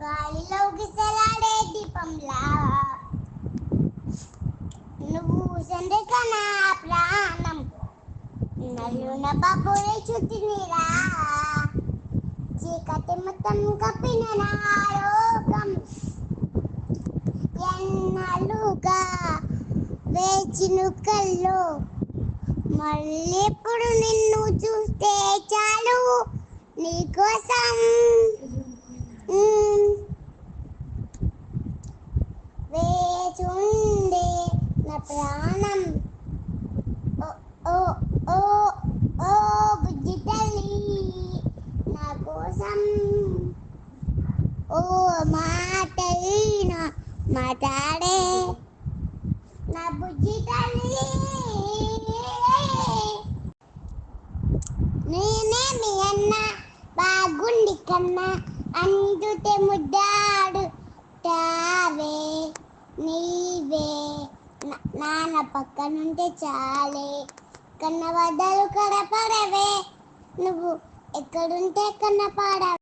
గాలిలో గిసలాడే దీపంలా నువ్వు సందక నా ప్రాణం నల్లున బాబురే చుట్టినిరా చీకటి మొత్తం కప్పిన నా లోకం ఎన్నాళ్ళుగా వేచిన కల్లో మళ్ళెప్పుడు నిన్ను చూస్తే చాలు నీకోసం వేచుండే నా ప్రాణం ఓ ఓ ఓ ఓ బుజ్జి తల్లి నా కోసం ఓ మాటైనా మాట్లాడే నా బుజ్జి తల్లి నేనేమి అన్నా బాగుండి కన్నా అందుతే ముద్దాడు తావే నీవే నాన్న పక్కనుంటే చాలే కన్న వద్దలు కడపడవే నువ్వు ఎక్కడుంటే కన్నపాడవే